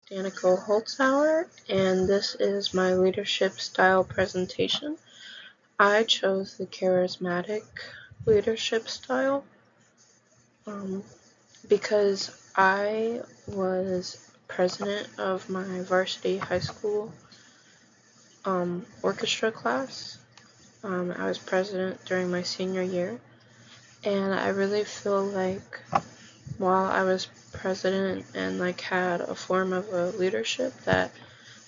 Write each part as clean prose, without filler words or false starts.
Danica Holzhauer, and this is my leadership style presentation. I chose the charismatic leadership style because I was president of my varsity high school orchestra class. I was president during my senior year, and I really feel like while I was president and had a form of a leadership that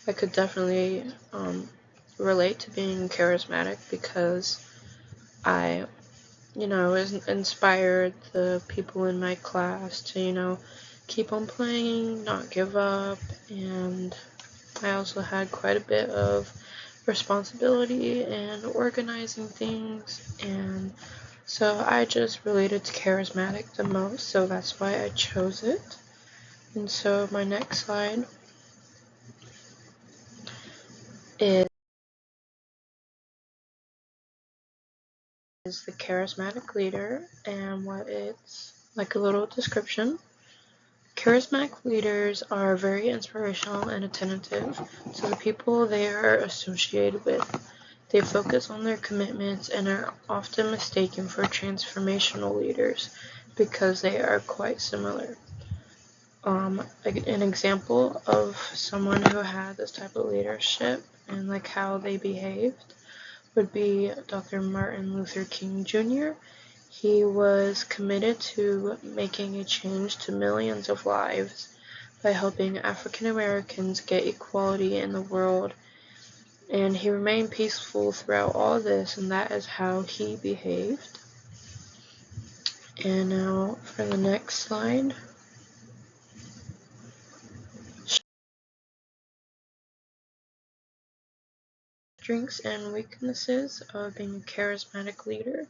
I could definitely relate to being charismatic because I, inspired the people in my class to, keep on playing, not give up, and I also had quite a bit of responsibility and organizing things, and so I just related to charismatic the most, so that's why I chose it. And so my next slide is the charismatic leader and what it's like a little description. Charismatic leaders are very inspirational and attentive to the people they are associated with. They focus on their commitments and are often mistaken for transformational leaders because they are quite similar. An example of someone who had this type of leadership and how they behaved would be Dr. Martin Luther King Jr. He was committed to making a change to millions of lives by helping African Americans get equality in the world, and he remained peaceful throughout all this, and that is how he behaved. And now for the next slide. Strengths and weaknesses of being a charismatic leader.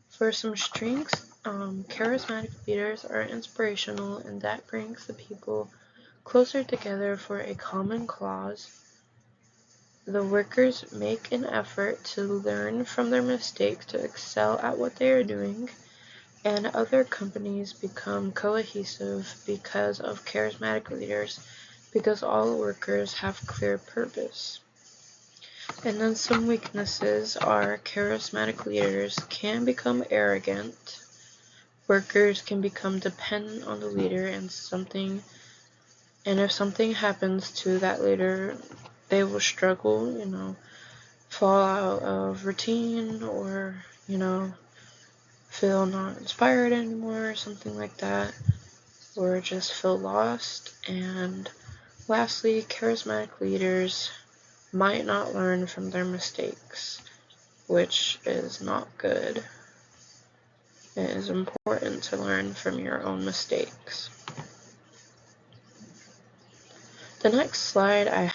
For some strengths, charismatic leaders are inspirational, and that brings the people closer together for a common cause. The workers make an effort to learn from their mistakes to excel at what they are doing, and other companies become cohesive because of charismatic leaders, because all workers have clear purpose. And then some weaknesses are charismatic leaders can become arrogant. Workers can become dependent on the leader and if something happens to that leader, they will struggle, fall out of routine or, feel not inspired anymore or something like that, or just feel lost. And lastly, charismatic leaders might not learn from their mistakes, which is not good. It is important to learn from your own mistakes. The next slide I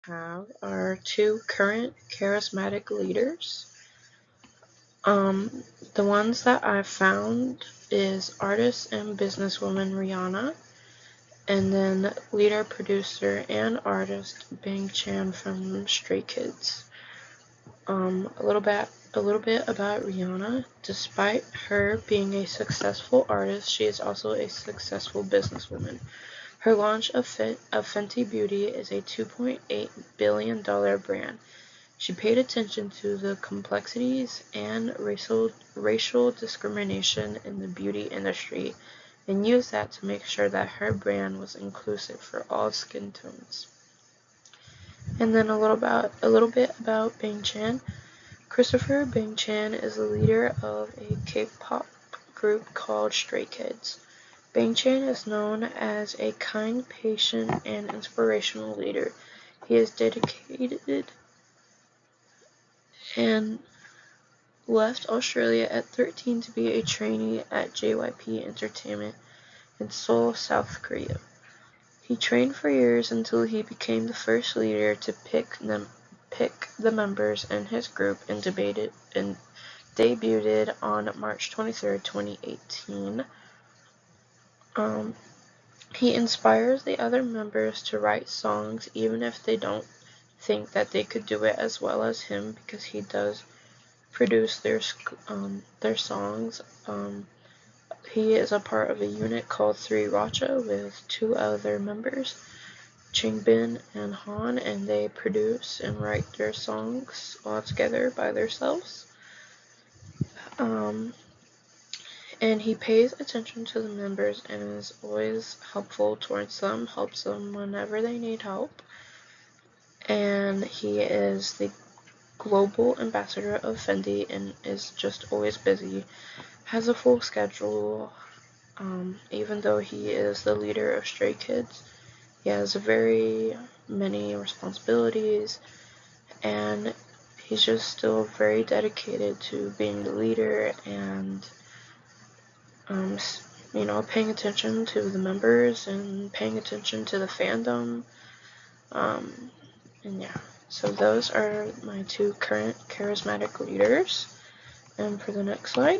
have are two current charismatic leaders. The ones that I found is artist and businesswoman Rihanna, and then leader, producer, and artist Bang Chan from Stray Kids. A little bit about Rihanna. Despite her being a successful artist, she is also a successful businesswoman. Her launch of Fenty Beauty is a $2.8 billion brand. She paid attention to the complexities and racial discrimination in the beauty industry and used that to make sure that her brand was inclusive for all skin tones. And then a little bit about Bang Chan. Christopher Bang Chan is the leader of a K-pop group called Stray Kids. Bang Chan is known as a kind, patient, and inspirational leader. He is dedicated and left Australia at 13 to be a trainee at JYP Entertainment in Seoul, South Korea. He trained for years until he became the first leader to pick the members in his group and debuted on March 23, 2018. He inspires the other members to write songs even if they don't think that they could do it as well as him, because he does produce their songs. He is a part of a unit called 3 Racha with 2 other members, Changbin and Han, and they produce and write their songs all together by themselves. And he pays attention to the members and is always helpful towards them, helps them whenever they need help. And he is the global ambassador of Fendi and is just always busy, has a full schedule, even though he is the leader of Stray Kids. He has very many responsibilities, and he's just still very dedicated to being the leader and, paying attention to the members and paying attention to the fandom. And yeah, so those are my 2 current charismatic leaders. And for the next slide,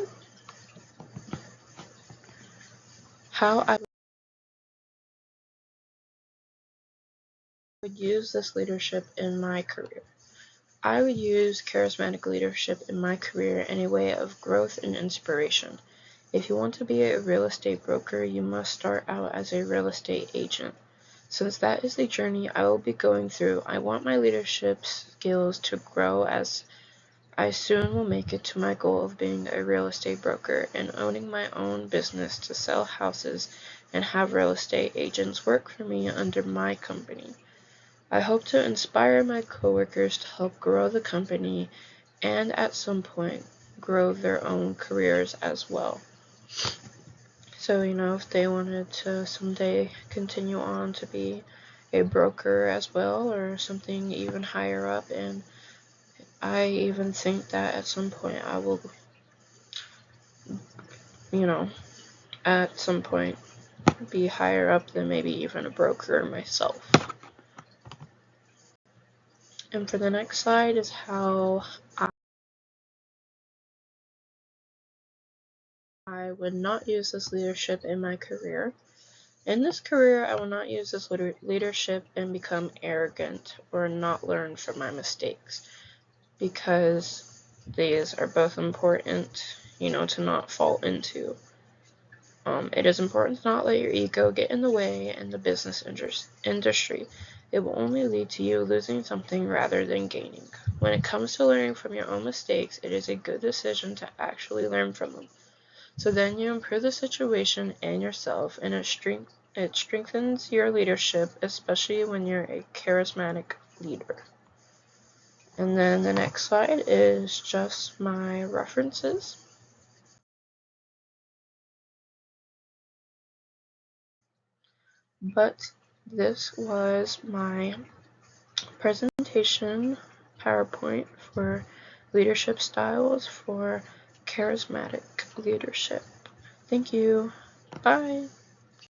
how I would use this leadership in my career. I would use charismatic leadership in my career in a way of growth and inspiration. If you want to be a real estate broker, you must start out as a real estate agent. Since that is the journey I will be going through, I want my leadership skills to grow as I soon will make it to my goal of being a real estate broker and owning my own business to sell houses and have real estate agents work for me under my company. I hope to inspire my coworkers to help grow the company and at some point grow their own careers as well. So, if they wanted to someday continue on to be a broker as well or something even higher up, and I even think that at some point I will, at some point be higher up than maybe even a broker myself. And for the next slide is how I would not use this leadership in my career. In this career, I will not use this leadership and become arrogant or not learn from my mistakes, because these are both important, to not fall into. It is important to not let your ego get in the way in the business industry. It will only lead to you losing something rather than gaining. When it comes to learning from your own mistakes, it is a good decision to actually learn from them. So then you improve the situation and yourself, and it strengthens your leadership, especially when you're a charismatic leader. And then the next slide is just my references. But this was my presentation PowerPoint for leadership styles for charismatic leadership. Thank you. Bye.